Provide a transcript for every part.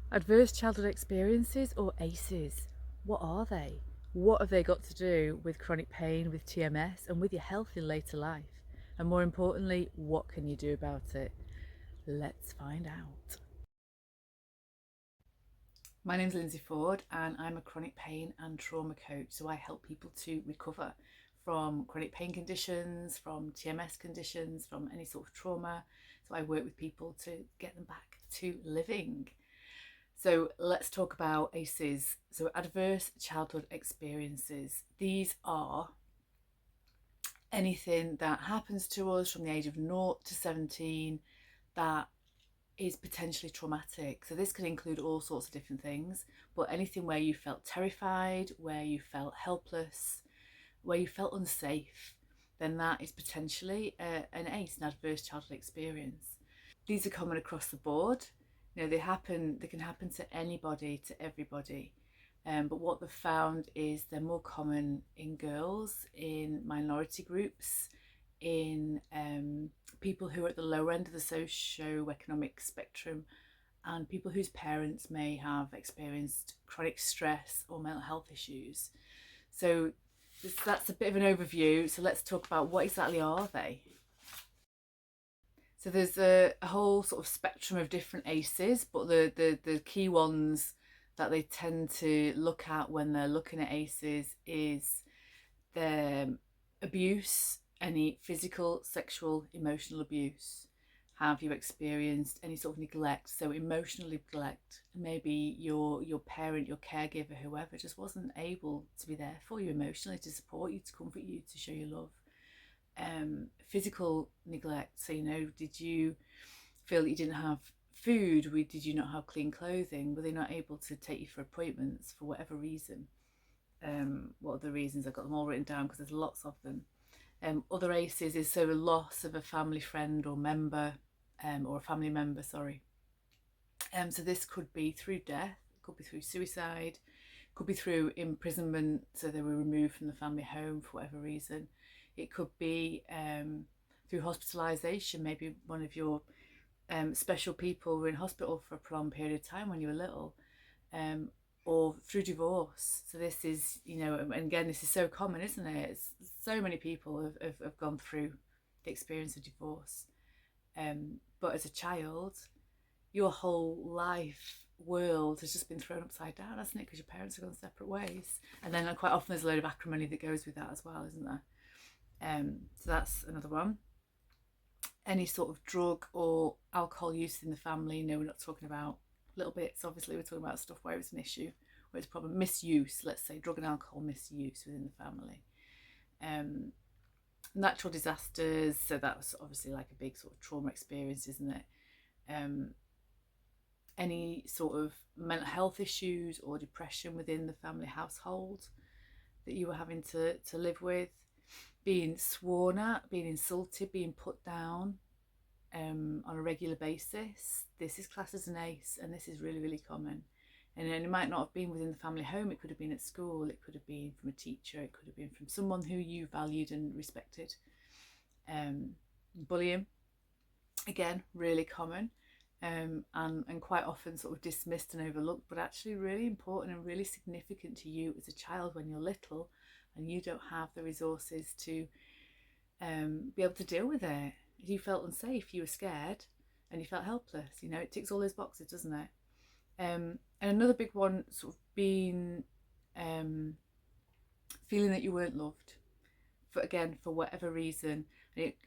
Adverse childhood experiences, or ACEs, what are they? What have they got to do with chronic pain, with TMS, and with your health in later life? And more importantly, what can you do about it? Let's find out. My name's Lindsay Ford, and I'm a chronic pain and trauma coach. So I help people to recover from chronic pain conditions, from TMS conditions, from any sort of trauma. So I work with people to get them back to living. So let's talk about ACEs. So adverse childhood experiences. These are anything that happens to us from the age of 0 to 17 that is potentially traumatic. So this can include all sorts of different things, but anything where you felt terrified, where you felt helpless, where you felt unsafe, then that is potentially an ACE, an adverse childhood experience. These are common across the board. You know, they can happen to anybody, to everybody. But what they've found is they're more common in girls, in minority groups, in people who are at the lower end of the socio-economic spectrum, and people whose parents may have experienced chronic stress or mental health issues. So that's a bit of an overview. So let's talk about what exactly are they. So there's a whole sort of spectrum of different ACEs, but the key ones that they tend to look at when they're looking at ACEs is their abuse, any physical, sexual, emotional abuse. Have you experienced any sort of neglect? So emotional neglect, maybe your parent, your caregiver, whoever just wasn't able to be there for you emotionally, to support you, to comfort you, to show you love. Physical neglect. So, you know, did you feel that you didn't have food? Did you not have clean clothing? Were they not able to take you for appointments for whatever reason? What are the reasons? I've got them all written down because there's lots of them. Other ACEs is so a loss of a family friend or member, or a family member, sorry. So this could be through death, it could be through suicide, could be through imprisonment, so they were removed from the family home for whatever reason. It could be through hospitalisation. Maybe one of your special people were in hospital for a prolonged period of time when you were little, um, or through divorce. So this is, you know, and again, this is so common, isn't it? So many people have gone through the experience of divorce. But as a child, your whole life world has just been thrown upside down, hasn't it? Because your parents have gone separate ways, and then quite often there's a load of acrimony that goes with that as well, isn't there? So that's another one. Any sort of drug or alcohol use in the family. No, we're not talking about little bits. Obviously, we're talking about stuff where it's an issue, where it's a problem. Misuse, let's say, drug and alcohol misuse within the family. Um, Natural disasters. So that was obviously like a big sort of trauma experience, isn't it? Um, any sort of mental health issues or depression within the family household that you were having to live with, being sworn at, being insulted, being put down on a regular basis. This is classed as an ACE, and this is really, really common. And it might not have been within the family home, it could have been at school, it could have been from a teacher, it could have been from someone who you valued and respected. Um, Bullying, again, really common, and quite often sort of dismissed and overlooked, but actually really important and really significant to you as a child when you're little and you don't have the resources to be able to deal with it. You felt unsafe, you were scared, and you felt helpless. You know, it ticks all those boxes, doesn't it? And another big one, sort of being feeling that you weren't loved, for again for whatever reason. And it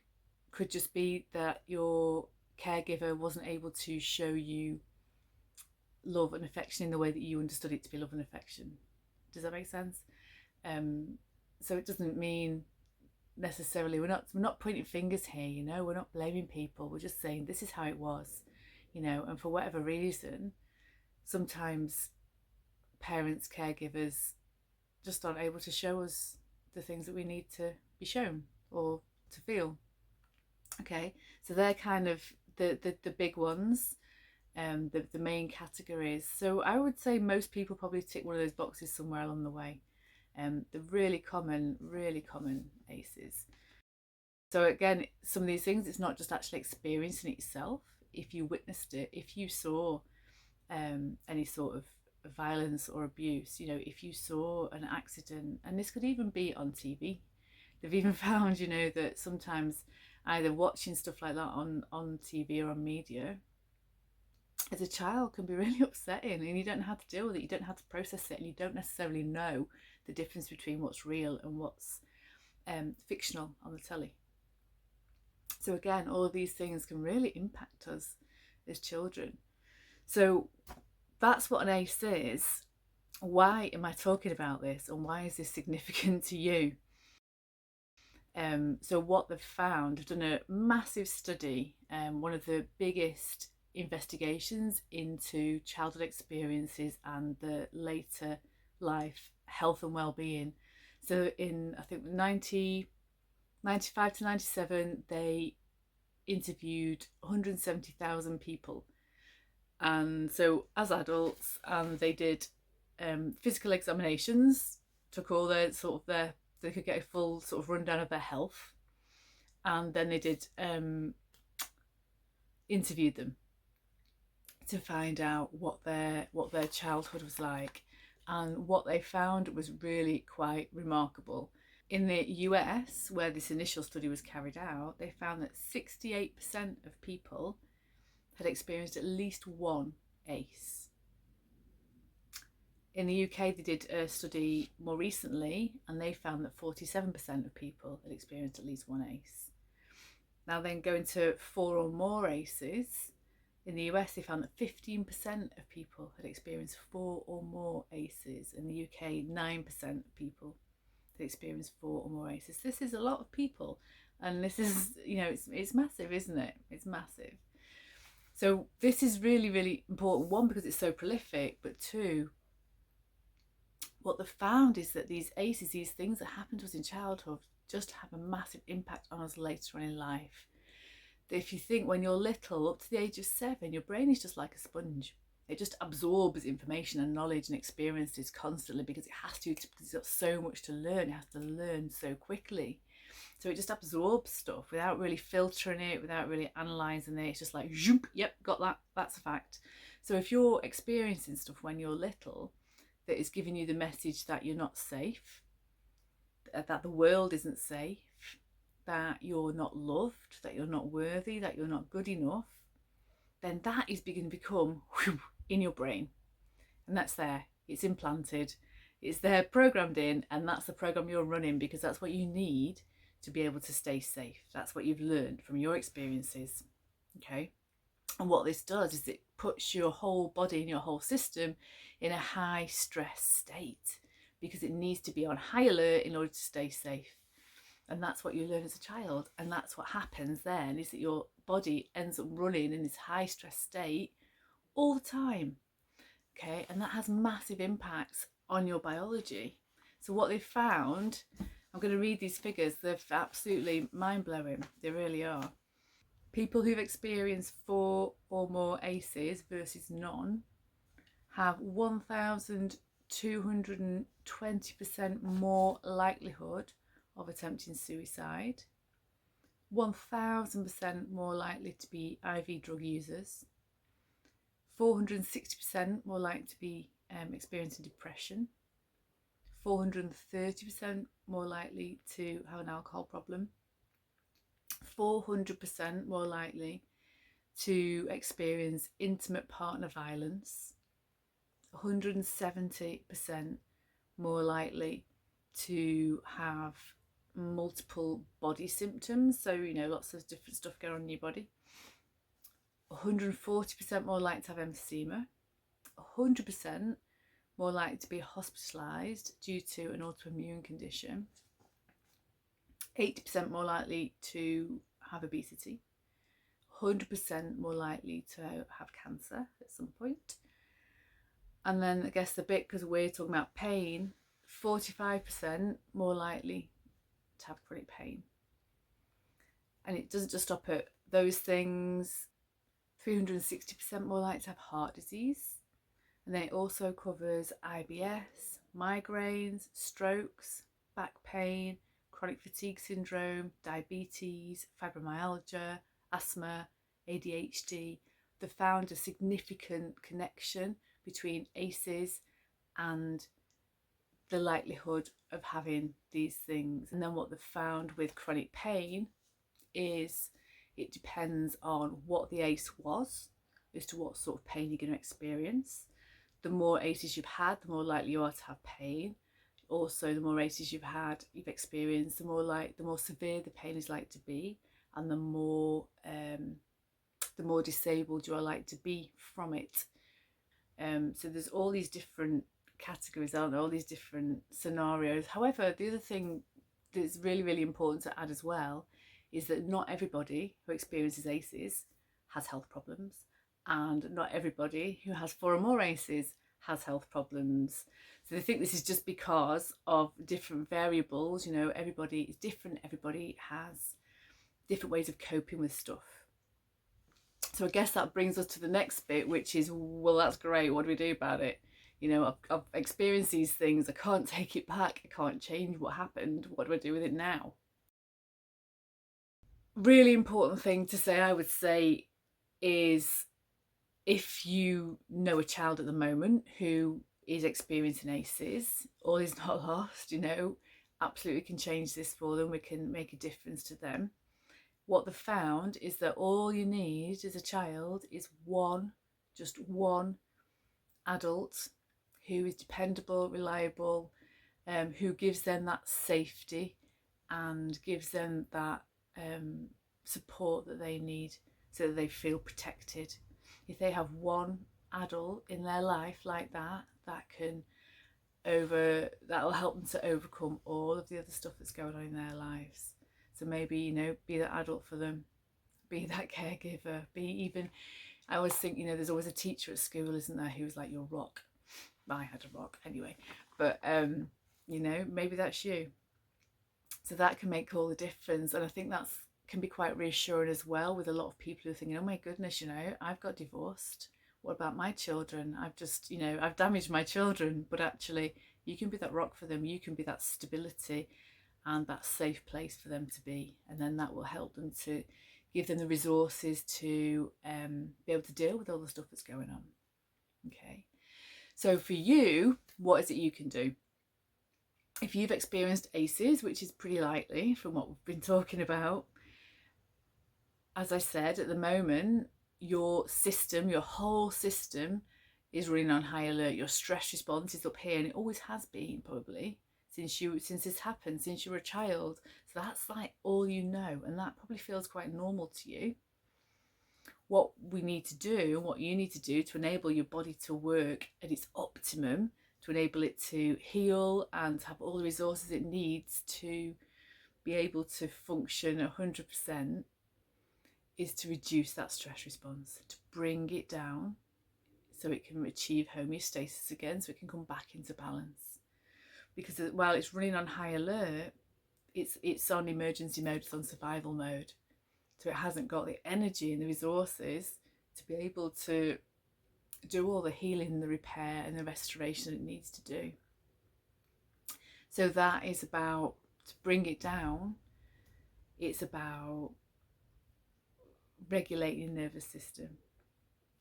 could just be that your caregiver wasn't able to show you love and affection in the way that you understood it to be love and affection. Does that make sense? Um, so it doesn't mean necessarily we're not pointing fingers here. You know, we're not blaming people. We're just saying this is how it was. You know, and for whatever reason, sometimes parents, caregivers just aren't able to show us the things that we need to be shown or to feel. Okay, so they're kind of the big ones, the main categories. So I would say most people probably tick one of those boxes somewhere along the way. The really common ACEs. So again, some of these things, it's not just actually experiencing it yourself. If you witnessed it, if you saw any sort of violence or abuse. You know, if you saw an accident, and this could even be on TV, they've even found, you know, that sometimes either watching stuff like that on TV or on media as a child can be really upsetting, and you don't know how to deal with it, you don't know how to process it, and you don't necessarily know the difference between what's real and what's fictional on the telly. So again, all of these things can really impact us as children. So that's what an ACE is. Why am I talking about this, and why is this significant to you? So what they've found, they've done a massive study, one of the biggest investigations into childhood experiences and the later life health and well-being. So in, I think, 95 to 97, they interviewed 170,000 people, and so as adults, and they did physical examinations, took all their sort of their, they could get a full sort of rundown of their health, and then they did interviewed them to find out what their childhood was like. And what they found was really quite remarkable. In the US, where this initial study was carried out, they found that 68% of people had experienced at least one ACE. In the UK, they did a study more recently, and they found that 47% of people had experienced at least one ACE. Now then, going to 4 or more ACEs, in the US, they found that 15% of people had experienced 4 or more ACEs. In the UK, 9% of people had experienced 4 or more ACEs. This is a lot of people, and this is, you know, it's massive, isn't it? It's massive. So this is really, really important. One, because it's so prolific, but two, what they've found is that these ACEs, these things that happen to us in childhood, just have a massive impact on us later on in life. If you think when you're little, up to the age of 7, your brain is just like a sponge. It just absorbs information and knowledge and experiences constantly, because it has to, because it's got so much to learn. It has to learn so quickly. So it just absorbs stuff without really filtering it, without really analysing it. It's just like, zoop, yep, got that, that's a fact. So if you're experiencing stuff when you're little that is giving you the message that you're not safe, that the world isn't safe, that you're not loved, that you're not worthy, that you're not good enough, then that is beginning to become in your brain. And that's there, it's implanted, it's there programmed in, and that's the program you're running, because that's what you need to be able to stay safe. That's what you've learned from your experiences. Okay. And what this does is it puts your whole body and your whole system in a high stress state, because it needs to be on high alert in order to stay safe. And that's what you learn as a child. And that's what happens then, is that your body ends up running in this high stress state all the time. Okay, and that has massive impacts on your biology. So what they've found, I'm going to read these figures, they're absolutely mind-blowing, they really are. People who've experienced 4 or more ACEs versus none have 1,220% more likelihood of attempting suicide, 1,000% more likely to be IV drug users, 460% more likely to be experiencing depression, 430% more likely to have an alcohol problem, 400% more likely to experience intimate partner violence, 170% more likely to have multiple body symptoms, so you know, lots of different stuff going on in your body, 140% more likely to have emphysema, 100% more likely to be hospitalised due to an autoimmune condition, 80% more likely to have obesity, 100% more likely to have cancer at some point. And then I guess the bit, because we're talking about pain, 45% more likely to have chronic pain. And it doesn't just stop at those things, 360% more likely to have heart disease. And then it also covers IBS, migraines, strokes, back pain, chronic fatigue syndrome, diabetes, fibromyalgia, asthma, ADHD, they've found a significant connection between ACEs and the likelihood of having these things. And then what they've found with chronic pain is it depends on what the ACE was as to what sort of pain you're going to experience. The more ACEs you've had, the more likely you are to have pain. Also, the more ACEs you've experienced, the more severe the pain is like to be, and the more disabled you are like to be from it. So there's all these different categories, aren't there? All these different scenarios. However, the other thing that's really, really important to add as well is that not everybody who experiences ACEs has health problems, and not everybody who has 4 or more ACEs has health problems. So they think this is just because of different variables. You know, everybody is different, everybody has different ways of coping with stuff. So I guess that brings us to the next bit, which is, well, that's great, what do we do about it? You know, I've experienced these things, I can't take it back, I can't change what happened, what do I do with it now? Really important thing to say, I would say, is if you know a child at the moment who is experiencing ACEs, all is not lost, you know, absolutely can change this for them, we can make a difference to them. What they've found is that all you need as a child is just one adult who is dependable, reliable, who gives them that safety and gives them that support that they need so that they feel protected. If they have one adult in their life like that, that'll help them to overcome all of the other stuff that's going on in their lives. So maybe, you know, be that adult for them, be that caregiver, I always think, you know, there's always a teacher at school, isn't there, who's like your rock. I had a rock anyway, but you know, maybe that's you. So that can make all the difference, and I think that's can be quite reassuring as well with a lot of people who are thinking, oh my goodness, you know, I've got divorced, what about my children? I've damaged my children. But actually, you can be that rock for them, you can be that stability and that safe place for them to be, and then that will help them to give them the resources to be able to deal with all the stuff that's going on. Okay, so for you, what is it you can do? If you've experienced ACEs, which is pretty likely from what we've been talking about, as I said, at the moment, your whole system is running on high alert. Your stress response is up here, and it always has been, probably since this happened, since you were a child. So that's like all you know, and that probably feels quite normal to you. What we need to do, and what you need to do to enable your body to work at its optimum, to enable it to heal and have all the resources it needs to be able to function 100%, is to reduce that stress response, to bring it down so it can achieve homeostasis again, so it can come back into balance. Because while it's running on high alert, it's on emergency mode, it's on survival mode. So it hasn't got the energy and the resources to be able to do all the healing, the repair and the restoration it needs to do. So that is about, to bring it down, it's about regulating your nervous system.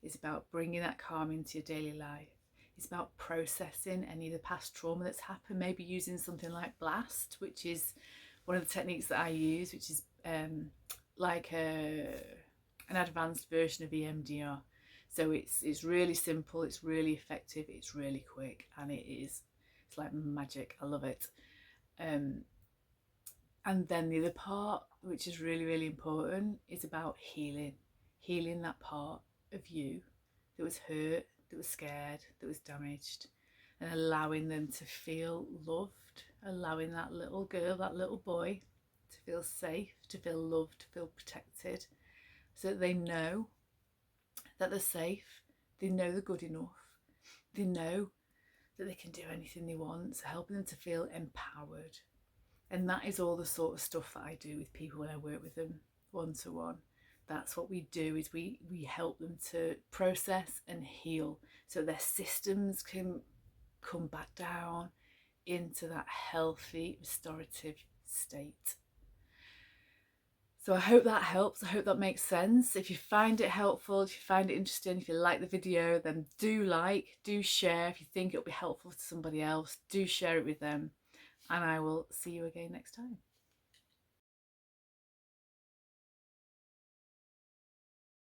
It's about bringing that calm into your daily life. It's about processing any of the past trauma that's happened, maybe using something like BLAST, which is one of the techniques that I use, which is like an advanced version of EMDR. So it's really simple, it's really effective, it's really quick, and it's like magic. I love it. And then the other part, which is really, really important, is about healing that part of you that was hurt, that was scared, that was damaged, and allowing them to feel loved, allowing that little girl, that little boy to feel safe, to feel loved, to feel protected, so that they know that they're safe, they know they're good enough, they know that they can do anything they want, so helping them to feel empowered. And that is all the sort of stuff that I do with people when I work with them one-to-one. That's what we do, is we help them to process and heal so their systems can come back down into that healthy, restorative state. So I hope that helps. I hope that makes sense. If you find it helpful, if you find it interesting, if you like the video, then do share. If you think it'll be helpful to somebody else, do share it with them. And I will see you again next time.